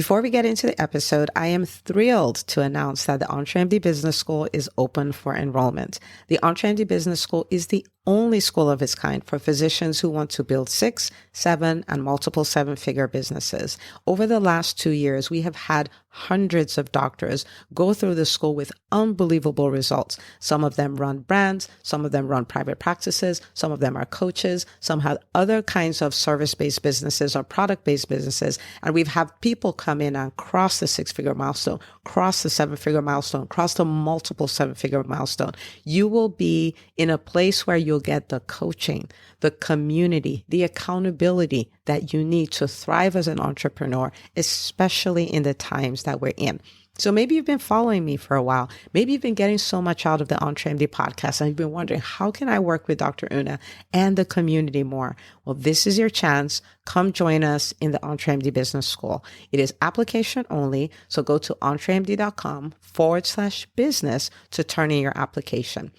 Before we get into the episode, I am thrilled to announce that the EntreMD Business School is open for enrollment. The EntreMD Business School is the only school of its kind for physicians who want to build 6, 7, and multiple 7-figure businesses. Over the last 2 years, we have had hundreds of doctors go through the school with unbelievable results. Some of them run brands, some of them run private practices, some of them are coaches, some have other kinds of service-based businesses or product-based businesses. And we've had people come in and cross the 6-figure milestone, cross the 7-figure milestone, cross the multiple 7-figure milestone. You will be in a place where you'll get the coaching, the community, the accountability that you need to thrive as an entrepreneur, especially in the times that we're in. So maybe you've been following me for a while. Maybe you've been getting so much out of the EntreMD podcast and you've been wondering, how can I work with Dr. Una and the community more? Well, this is your chance. Come join us in the EntreMD Business School. It is application only. So go to entremd.com/business to turn in your application.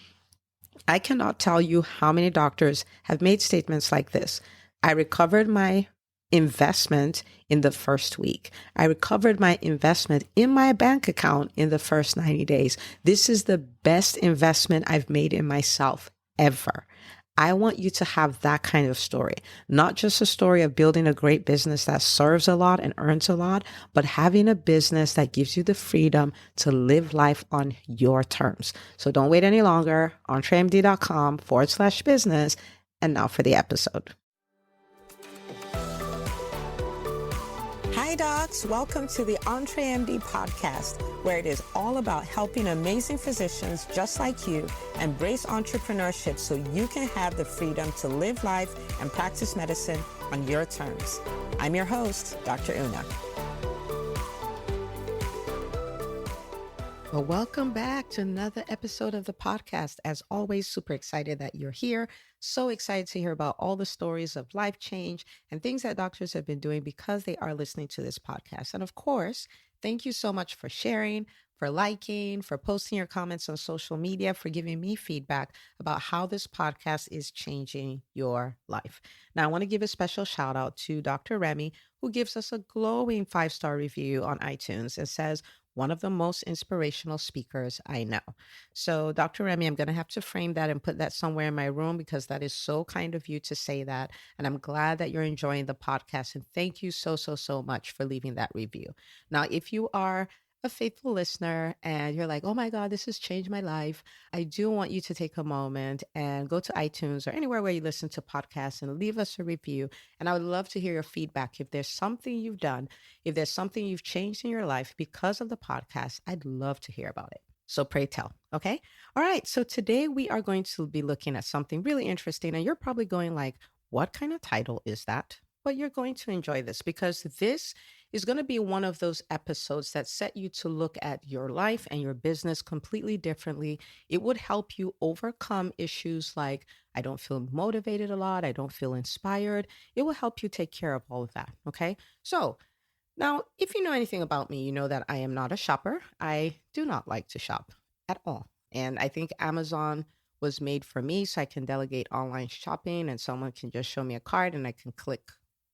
I cannot tell you how many doctors have made statements like this. I recovered my investment in the first week. I recovered my investment in my bank account in the first 90 days. This is the best investment I've made in myself ever. I want you to have that kind of story, not just a story of building a great business that serves a lot and earns a lot, but having a business that gives you the freedom to live life on your terms. So don't wait any longer. entremd.com/business. And now for the episode. Hi, docs. Welcome to the EntreMD Podcast, where it is all about helping amazing physicians just like you embrace entrepreneurship so you can have the freedom to live life and practice medicine on your terms. I'm your host, Dr. Una. Well, welcome back to another episode of the podcast. As always, super excited that you're here. So excited to hear about all the stories of life change and things that doctors have been doing because they are listening to this podcast. And of course, thank you so much for sharing, for liking, for posting your comments on social media, for giving me feedback about how this podcast is changing your life. Now, I want to give a special shout out to Dr. Remy, who gives us a glowing 5-star review on iTunes and says, one of the most inspirational speakers I know. So Dr. Remy, I'm going to have to frame that and put that somewhere in my room because that is so kind of you to say that. And I'm glad that you're enjoying the podcast. And thank you so much for leaving that review. Now, if you are a faithful listener and you're like, oh my God, this has changed my life, I do want you to take a moment and go to iTunes or anywhere where you listen to podcasts and leave us a review. And I would love to hear your feedback. If there's something you've done, if there's something you've changed in your life because of the podcast, I'd love to hear about it. So pray tell, okay? All right, so today we are going to be looking at something really interesting. And you're probably going like, what kind of title is that? But you're going to enjoy this because this is going to be one of those episodes that set you to look at your life and your business completely differently. It would help you overcome issues like, I don't feel motivated a lot, I don't feel inspired. It will help you take care of all of that, okay? So now, if you know anything about me, you know that I am not a shopper. I do not like to shop at all. And I think Amazon was made for me so I can delegate online shopping and someone can just show me a card and I can click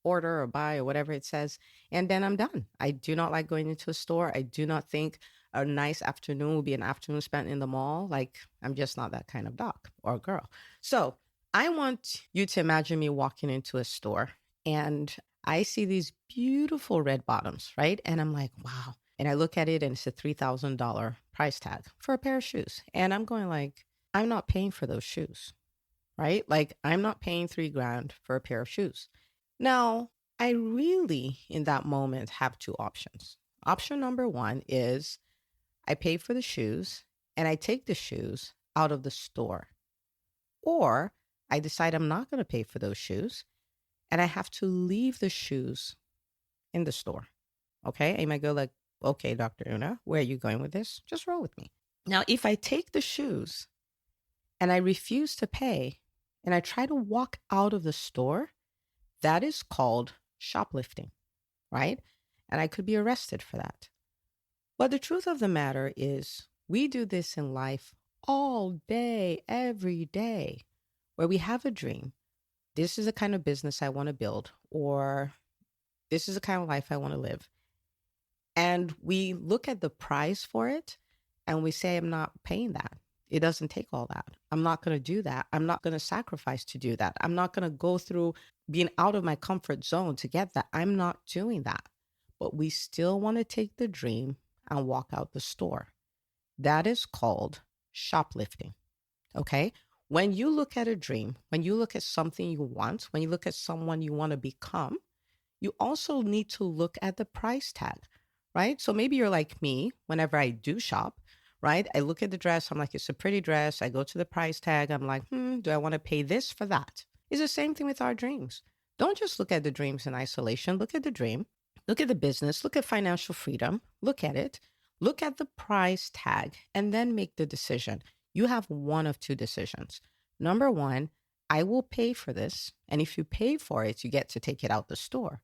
order or buy or whatever it says, and then I'm done. I do not like going into a store. I do not think a nice afternoon will be an afternoon spent in the mall. Like, I'm just not that kind of doc or girl. So I want you to imagine me walking into a store and I see these beautiful red bottoms, right? And I'm like, wow. And I look at it and it's a $3,000 price tag for a pair of shoes. And I'm going like, I'm not paying for those shoes, right? Like, I'm not paying $3,000 for a pair of shoes. Now, I really, in that moment, have two options. Option number one is I pay for the shoes and I take the shoes out of the store. Or I decide I'm not going to pay for those shoes and I have to leave the shoes in the store. Okay? And you might go like, okay, Dr. Una, where are you going with this? Just roll with me. Now, if I take the shoes and I refuse to pay and I try to walk out of the store, that is called shoplifting, right? And I could be arrested for that. But the truth of the matter is we do this in life all day, every day, where we have a dream. This is the kind of business I want to build, or this is the kind of life I want to live. And we look at the price for it and we say, I'm not paying that. It doesn't take all that. I'm not going to do that. I'm not going to sacrifice to do that. I'm not going to go through being out of my comfort zone to get that. I'm not doing that. But we still want to take the dream and walk out the store. That is called shoplifting. Okay. When you look at a dream, when you look at something you want, when you look at someone you want to become, you also need to look at the price tag, right? So maybe you're like me. Whenever I do shop, right? I look at the dress. I'm like, it's a pretty dress. I go to the price tag. I'm like, do I want to pay this for that? It's the same thing with our dreams. Don't just look at the dreams in isolation. Look at the dream. Look at the business. Look at financial freedom. Look at it. Look at the price tag and then make the decision. You have one of two decisions. Number one, I will pay for this. And if you pay for it, you get to take it out the store.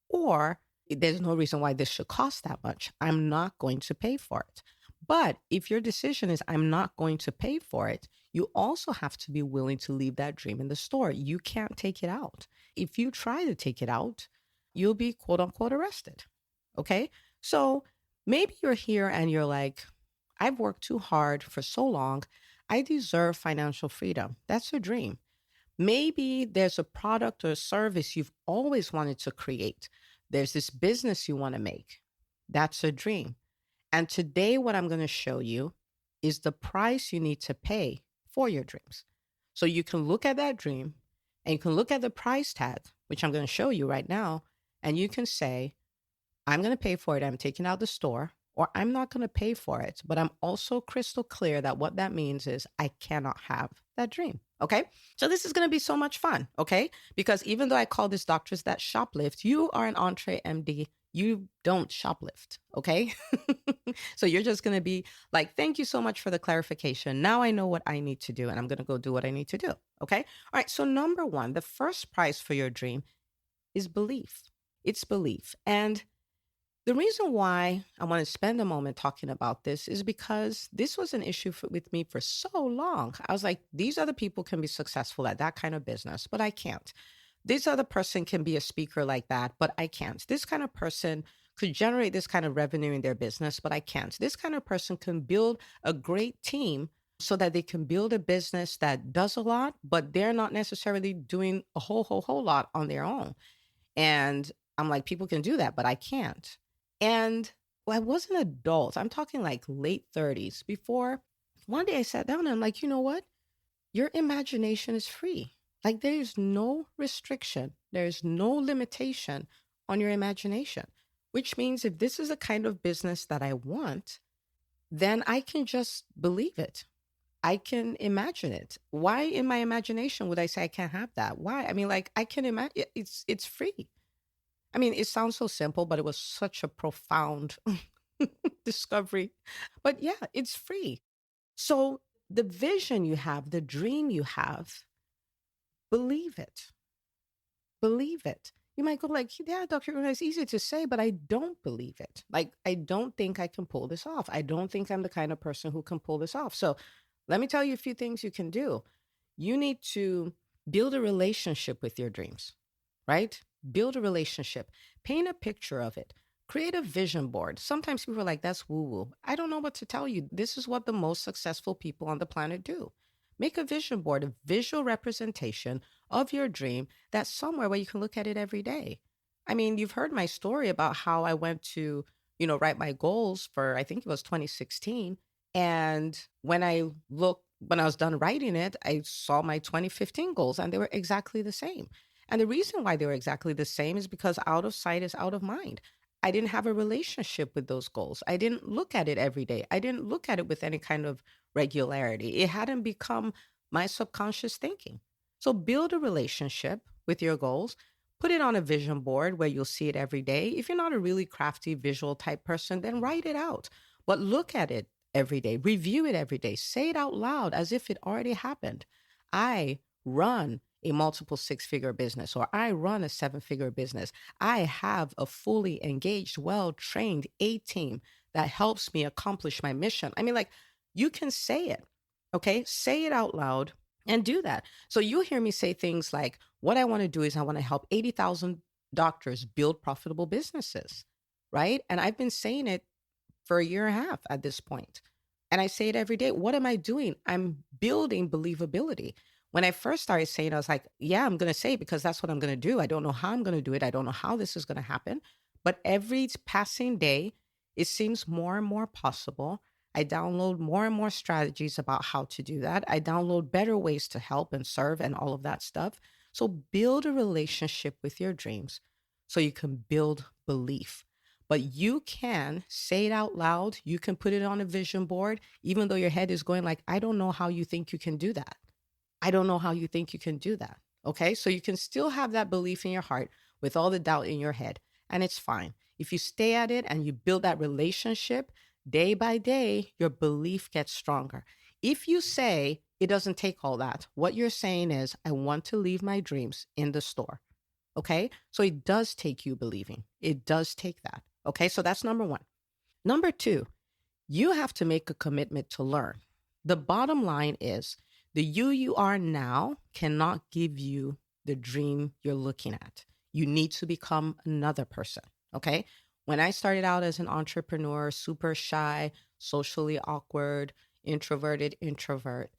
Or there's no reason why this should cost that much. I'm not going to pay for it. But if your decision is I'm not going to pay for it, you also have to be willing to leave that dream in the store. You can't take it out. If you try to take it out, you'll be quote unquote arrested. Okay. So maybe you're here and you're like, I've worked too hard for so long. I deserve financial freedom. That's a dream. Maybe there's a product or a service you've always wanted to create. There's this business you want to make. That's a dream. And today, what I'm going to show you is the price you need to pay for your dreams. So you can look at that dream and you can look at the price tag, which I'm going to show you right now. And you can say, I'm going to pay for it. I'm taking out the store, or I'm not going to pay for it. But I'm also crystal clear that what that means is I cannot have that dream. Okay. So this is going to be so much fun. Okay. Because even though I call this doctors that shoplift, you are an EntreMD. You don't shoplift. Okay. So you're just going to be like, thank you so much for the clarification. Now I know what I need to do and I'm going to go do what I need to do. Okay. All right. So number one, the first price for your dream is belief. It's belief. And the reason why I want to spend a moment talking about this is because this was an issue with me for so long. I was like, these other people can be successful at that kind of business, but I can't. This other person can be a speaker like that, but I can't. This kind of person could generate this kind of revenue in their business, but I can't. This kind of person can build a great team so that they can build a business that does a lot, but they're not necessarily doing a whole lot on their own. And I'm like, people can do that, but I can't. And I was an adult. I'm talking like late 30s. Before one day I sat down and I'm like, you know what? Your imagination is free. Like there is no restriction. There is no limitation on your imagination, which means if this is the kind of business that I want, then I can just believe it. I can imagine it. Why in my imagination would I say I can't have that? Why? I mean, like I can imagine it's free. I mean, it sounds so simple, but it was such a profound discovery. But yeah, it's free. So the vision you have, the dream you have, believe it. Believe it. You might go like, yeah, Dr. Una, it's easy to say, but I don't believe it. Like, I don't think I can pull this off. I don't think I'm the kind of person who can pull this off. So let me tell you a few things you can do. You need to build a relationship with your dreams, right? Build a relationship, paint a picture of it, create a vision board. Sometimes people are like, that's woo-woo. I don't know what to tell you. This is what the most successful people on the planet do. Make a vision board, a visual representation of your dream that's somewhere where you can look at it every day. I mean, you've heard my story about how I went to, write my goals for, I think it was 2016. And when I was done writing it, I saw my 2015 goals and they were exactly the same. And the reason why they were exactly the same is because out of sight is out of mind. I didn't have a relationship with those goals. I didn't look at it every day. I didn't look at it with any kind of regularity. It hadn't become my subconscious thinking. So build a relationship with your goals. Put it on a vision board where you'll see it every day. If you're not a really crafty visual type person, then write it out. But look at it every day. Review it every day. Say it out loud as if it already happened. I run a multiple six-figure business, or I run a seven-figure business. I have a fully engaged, well-trained A-team that helps me accomplish my mission. I mean, like, you can say it, okay? Say it out loud and do that. So you'll hear me say things like, what I want to do is I want to help 80,000 doctors build profitable businesses. right? And I've been saying it for a year and a half at this point. And I say it every day. What am I doing? I'm building believability. When I first started saying, I was like, yeah, I'm going to say it because that's what I'm going to do. I don't know how I'm going to do it. I don't know how this is going to happen. But every passing day, it seems more and more possible. I download more and more strategies about how to do that. I download better ways to help and serve and all of that stuff. So build a relationship with your dreams so you can build belief. But you can say it out loud. You can put it on a vision board, even though your head is going like, I don't know how you think you can do that. I don't know how you think you can do that. Okay. So you can still have that belief in your heart with all the doubt in your head. And it's fine. If you stay at it and you build that relationship day by day, your belief gets stronger. If you say it doesn't take all that, what you're saying is, I want to leave my dreams in the store. Okay. So it does take you believing. It does take that. Okay. So that's number one. Number two, you have to make a commitment to learn. The bottom line is the you are now cannot give you the dream you're looking at. You need to become another person. Okay. When I started out as an entrepreneur, super shy, socially awkward, introverted introvert,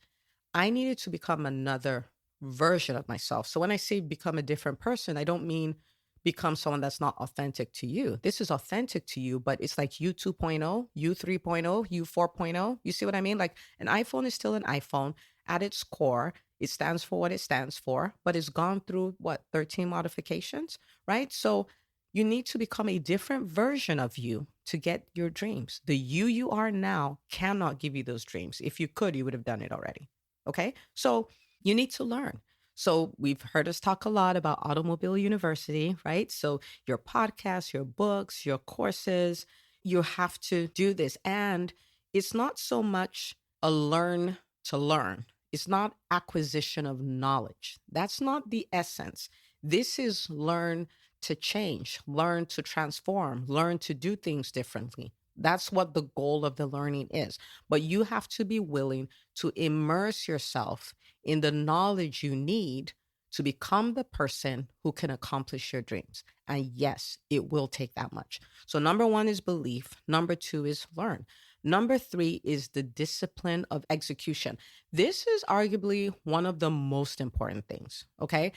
I needed to become another version of myself. So when I say become a different person, I don't mean become someone that's not authentic to you. This is authentic to you, but it's like you 2.0, you 3.0, you 4.0. You see what I mean? Like an iPhone is still an iPhone at its core. It stands for what it stands for, but it's gone through what, 13 modifications, right? So you need to become a different version of you to get your dreams. The you are now cannot give you those dreams. If you could, you would have done it already. Okay. So you need to learn. So we've heard us talk a lot about Automobile University, right? So your podcasts, your books, your courses, you have to do this. And it's not so much a learn to learn. It's not acquisition of knowledge. That's not the essence. This is learn to change, learn to transform, learn to do things differently. That's what the goal of the learning is. But you have to be willing to immerse yourself in the knowledge you need to become the person who can accomplish your dreams. And yes, it will take that much. So, number one is belief. Number two is learn. Number three is the discipline of execution. This is arguably one of the most important things. Okay.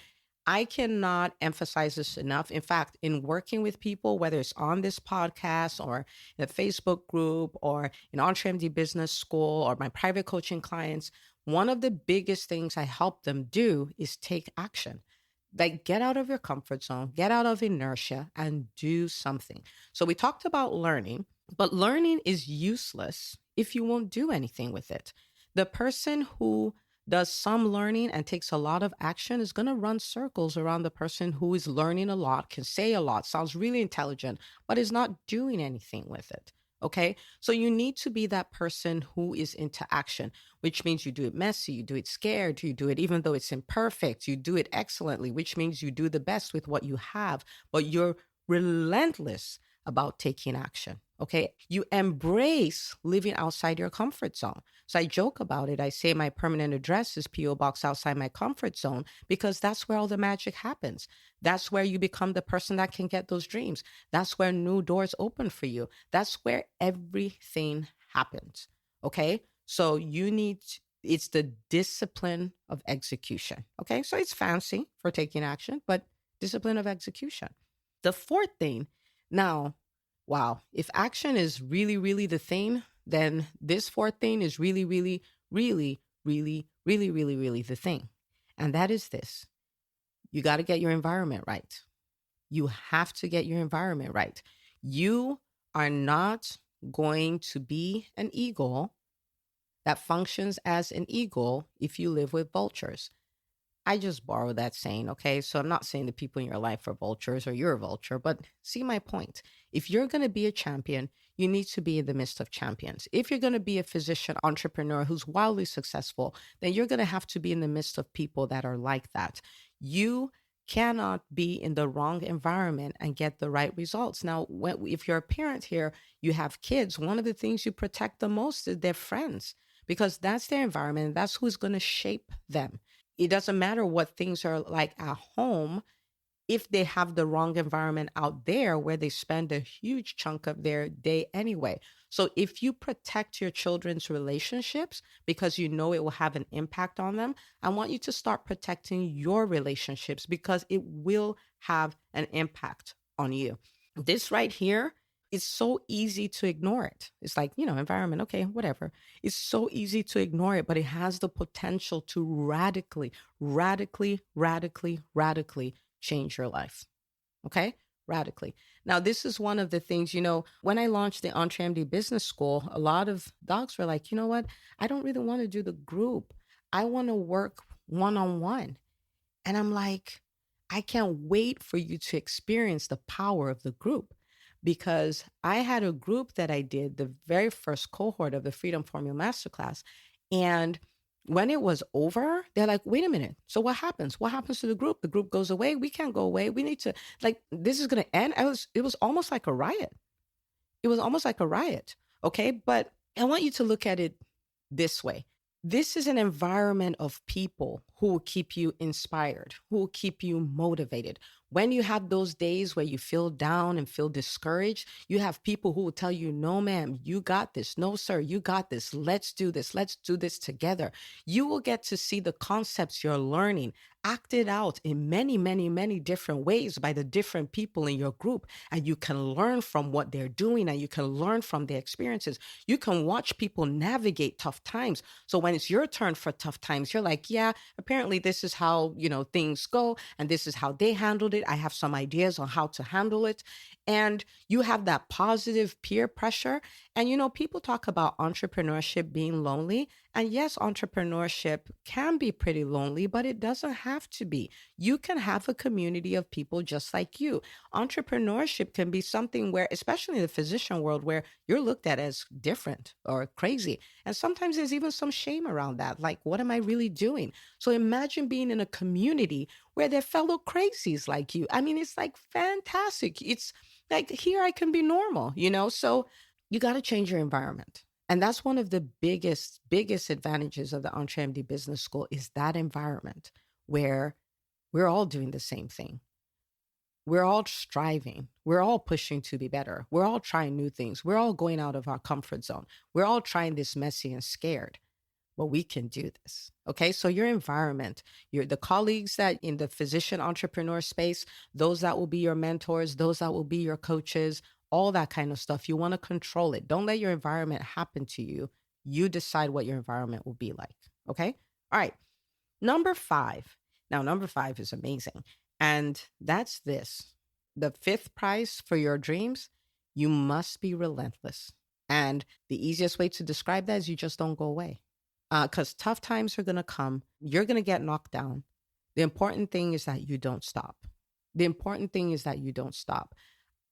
I cannot emphasize this enough. In fact, in working with people, whether it's on this podcast or in a Facebook group or in EntreMD Business School or my private coaching clients, one of the biggest things I help them do is take action. Like get out of your comfort zone, get out of inertia and do something. So we talked about learning, but learning is useless if you won't do anything with it. The person who does some learning and takes a lot of action is going to run circles around the person who is learning a lot, can say a lot, sounds really intelligent, but is not doing anything with it. Okay. So you need to be that person who is into action, which means you do it messy, you do it scared, you do it even though it's imperfect, you do it excellently, which means you do the best with what you have, but you're relentless about taking action. Okay. You embrace living outside your comfort zone. So I joke about it. I say my permanent address is P.O. Box outside my comfort zone because that's where all the magic happens. That's where you become the person that can get those dreams. That's where new doors open for you. That's where everything happens. Okay. So you need, it's the discipline of execution. Okay. So it's fancy for taking action, but discipline of execution. The fourth thing, now, wow, if action is really, really the thing, then this fourth thing is really, really, really, really, really, really, really the thing. And that is this. You got to get your environment right. You have to get your environment right. You are not going to be an eagle that functions as an eagle if you live with vultures. I just borrow that saying, okay? So I'm not saying the people in your life are vultures or you're a vulture, but see my point. If you're going to be a champion, you need to be in the midst of champions. If you're going to be a physician entrepreneur who's wildly successful, then you're going to have to be in the midst of people that are like that. You cannot be in the wrong environment and get the right results. Now, if you're a parent here, you have kids, one of the things you protect the most is their friends because that's their environment. And that's who's going to shape them. It doesn't matter what things are like at home. if they have the wrong environment out there where they spend a huge chunk of their day anyway. So if you protect your children's relationships because you know it will have an impact on them, I want you to start protecting your relationships because it will have an impact on you. This right here is so easy to ignore it. It's like, environment, okay, whatever. It's so easy to ignore it, but it has the potential to radically, radically, radically, radically change your life. Okay? Radically. Now, this is one of the things, when I launched the EntreMD Business School, a lot of docs were like, you know what? I don't really want to do the group. I want to work one on one. And I'm like, I can't wait for you to experience the power of the group because I had a group that I did the very first cohort of the Freedom Formula Masterclass. And when it was over, they're like, wait a minute. So what happens? What happens to the group? The group goes away. We can't go away. We need to, like, this is going to end. It was almost like a riot. It was almost like a riot. Okay. But I want you to look at it this way. This is an environment of people who will keep you inspired, who will keep you motivated. When you have those days where you feel down and feel discouraged, you have people who will tell you, no, ma'am, you got this. No, sir, you got this. Let's do this. Let's do this together. You will get to see the concepts you're learning acted out in many, many, many different ways by the different people in your group. And you can learn from what they're doing and you can learn from their experiences. You can watch people navigate tough times. So when it's your turn for tough times, you're like, yeah, apparently this is how, things go. And this is how they handled it. I have some ideas on how to handle it. And you have that positive peer pressure. And, people talk about entrepreneurship being lonely. And yes, entrepreneurship can be pretty lonely, but it doesn't have to be. You can have a community of people just like you. Entrepreneurship can be something where, especially in the physician world, where you're looked at as different or crazy. And sometimes there's even some shame around that. Like, what am I really doing? So imagine being in a community where they're fellow crazies like you. I mean, it's like fantastic. It's like here I can be normal, So you got to change your environment. And that's one of the biggest advantages of the EntreMD Business School is that environment where we're all doing the same thing. We're all striving. We're all pushing to be better. We're all trying new things. We're all going out of our comfort zone. We're all trying this messy and scared. But we can do this. Okay. So your environment, the colleagues that in the physician entrepreneur space, those that will be your mentors, those that will be your coaches, all that kind of stuff. You want to control it. Don't let your environment happen to you. You decide what your environment will be like. Okay. All right. Number 5. Now, number 5 is amazing. And that's this. The 5th prize for your dreams, you must be relentless. And the easiest way to describe that is you just don't go away. Because tough times are going to come. You're going to get knocked down. The important thing is that you don't stop. The important thing is that you don't stop.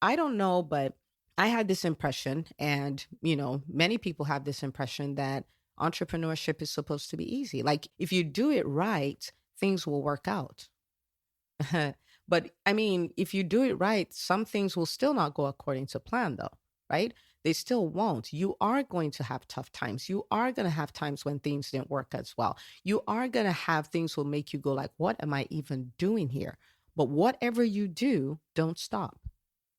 I don't know, but I had this impression, and, many people have this impression that entrepreneurship is supposed to be easy. Like, if you do it right, things will work out. But I mean, if you do it right, some things will still not go according to plan, though, right? They still won't. You are going to have tough times. You are going to have times when things didn't work as well. You are going to have things will make you go like, what am I even doing here? But whatever you do, don't stop.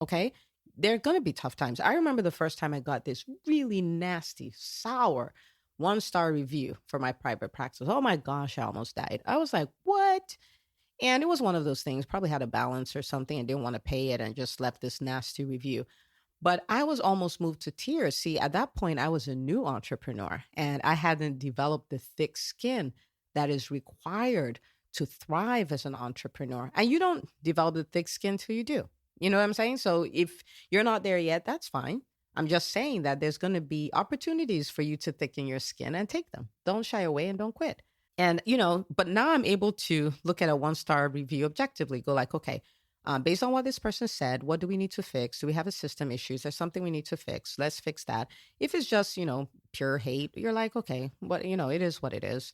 Okay. There are going to be tough times. I remember the first time I got this really nasty, sour 1-star review for my private practice. Oh my gosh, I almost died. I was like, what? And it was one of those things, probably had a balance or something and didn't want to pay it and just left this nasty review. But I was almost moved to tears. See, at that point, I was a new entrepreneur and I hadn't developed the thick skin that is required to thrive as an entrepreneur. And you don't develop the thick skin till you do. You know what I'm saying? So if you're not there yet, that's fine. I'm just saying that there's going to be opportunities for you to thicken your skin and take them. Don't shy away and don't quit. And, but now I'm able to look at a 1-star review objectively, go like, okay, based on what this person said, what do we need to fix? Do we have a system issue? Is there something we need to fix? Let's fix that. If it's just, pure hate, you're like, okay, but it is what it is.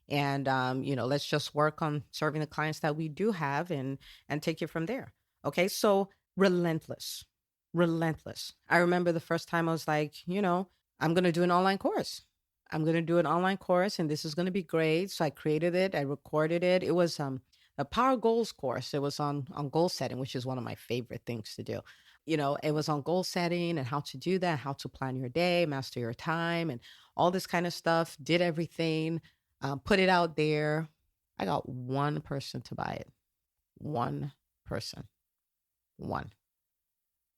And, let's just work on serving the clients that we do have and take it from there. Okay. So relentless. I remember the first time I was like, I'm going to do an online course. I'm going to do an online course and this is going to be great. So I created it. I recorded it. It was a Power Goals course. It was on goal setting, which is one of my favorite things to do. It was on goal setting and how to do that, how to plan your day, master your time, and all this kind of stuff. Did everything, put it out there. I got one person to buy it. One person. One.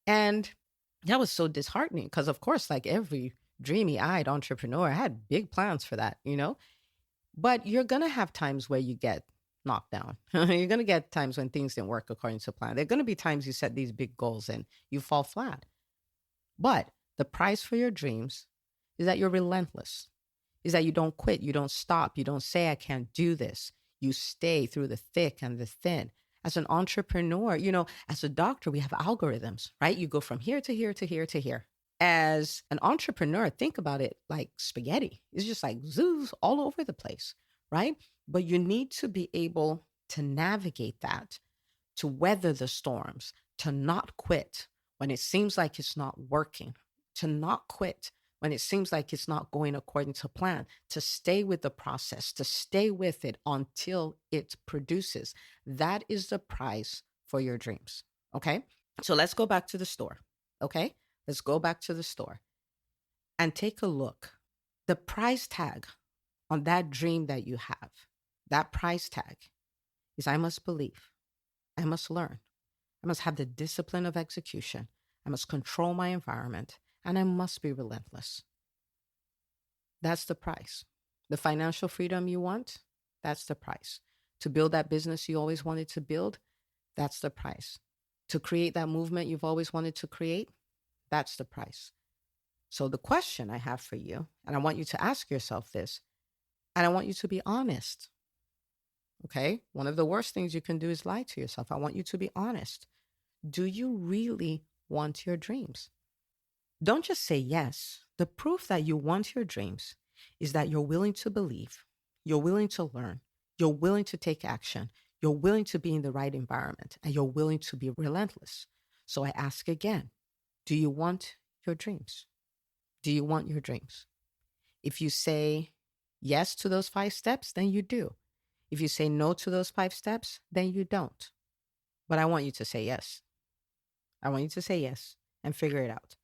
And that was so disheartening because, of course, like every dreamy-eyed entrepreneur, I had big plans for that, But you're going to have times where you get knocked down. You're going to get times when things didn't work according to plan. There are going to be times you set these big goals and you fall flat. But the price for your dreams is that you're relentless, is that you don't quit, you don't stop, you don't say, I can't do this. You stay through the thick and the thin. As an entrepreneur, as a doctor, we have algorithms, right? You go from here to here to here to here. As an entrepreneur, think about it like spaghetti. It's just like zoos all over the place, right? But you need to be able to navigate that, to weather the storms, to not quit when it seems like it's not working, to not quit when it seems like it's not going according to plan, to stay with the process, to stay with it until it produces. That is the price for your dreams. Okay. So let's go back to the store. Okay. Let's go back to the store and take a look. The price tag on that dream that you have, that price tag is I must believe, I must learn, I must have the discipline of execution, I must control my environment, and I must be relentless. That's the price. The financial freedom you want, that's the price. To build that business you always wanted to build, that's the price. To create that movement you've always wanted to create, that's the price. So the question I have for you, and I want you to ask yourself this, and I want you to be honest. Okay? One of the worst things you can do is lie to yourself. I want you to be honest. Do you really want your dreams? Don't just say yes. The proof that you want your dreams is that you're willing to believe, you're willing to learn, you're willing to take action, you're willing to be in the right environment, and you're willing to be relentless. So I ask again, do you want your dreams? Do you want your dreams? If you say yes to those 5 steps, then you do. If you say no to those 5 steps, then you don't. But I want you to say yes. I want you to say yes and figure it out.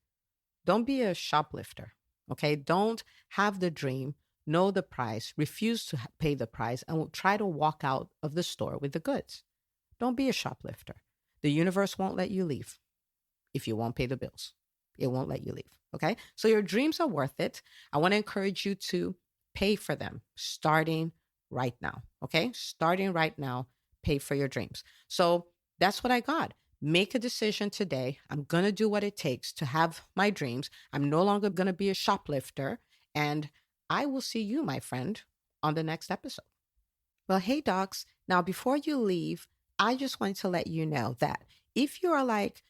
Don't be a shoplifter, okay? Don't have the dream, know the price, refuse to pay the price, and try to walk out of the store with the goods. Don't be a shoplifter. The universe won't let you leave if you won't pay the bills. It won't let you leave, okay? So your dreams are worth it. I want to encourage you to pay for them starting right now, okay? Starting right now, pay for your dreams. So that's what I got. Make a decision today. I'm going to do what it takes to have my dreams. I'm no longer going to be a shoplifter. And I will see you, my friend, on the next episode. Well, hey, docs. Now, before you leave, I just wanted to let you know that if you are like,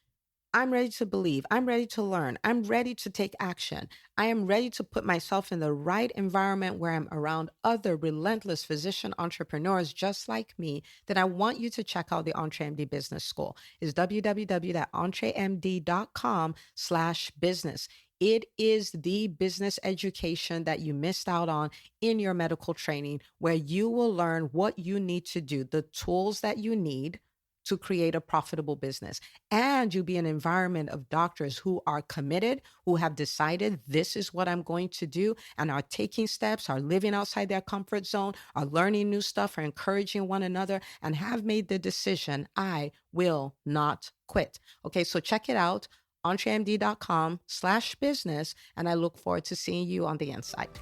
I'm ready to believe, I'm ready to learn, I'm ready to take action, I am ready to put myself in the right environment where I'm around other relentless physician entrepreneurs just like me, then I want you to check out the EntreMD Business School. It's www.entremd.com/business. It is the business education that you missed out on in your medical training, where you will learn what you need to do, the tools that you need to create a profitable business. And you'll be in an environment of doctors who are committed, who have decided this is what I'm going to do, and are taking steps, are living outside their comfort zone, are learning new stuff, are encouraging one another, and have made the decision, I will not quit. Okay, so check it out, entremd.com/business, and I look forward to seeing you on the inside.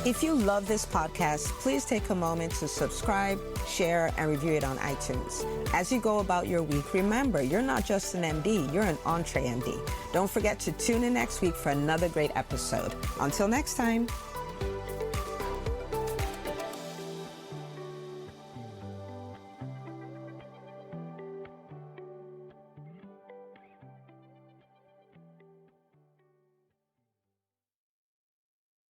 If you love this podcast, please take a moment to subscribe, share, and review it on iTunes. As you go about your week, remember, you're not just an MD, you're an EntreMD. Don't forget to tune in next week for another great episode. Until next time.